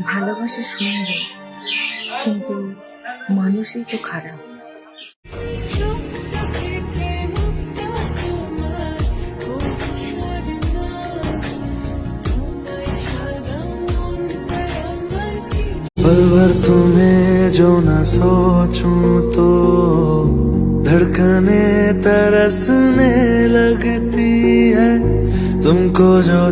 ভালোবাসা সুন্দর, কিন্তু মানুষই তো খারাপ। पल भर तुम्हें जो न सोचूं तो धड़कने तरसने लगती है तुमको जो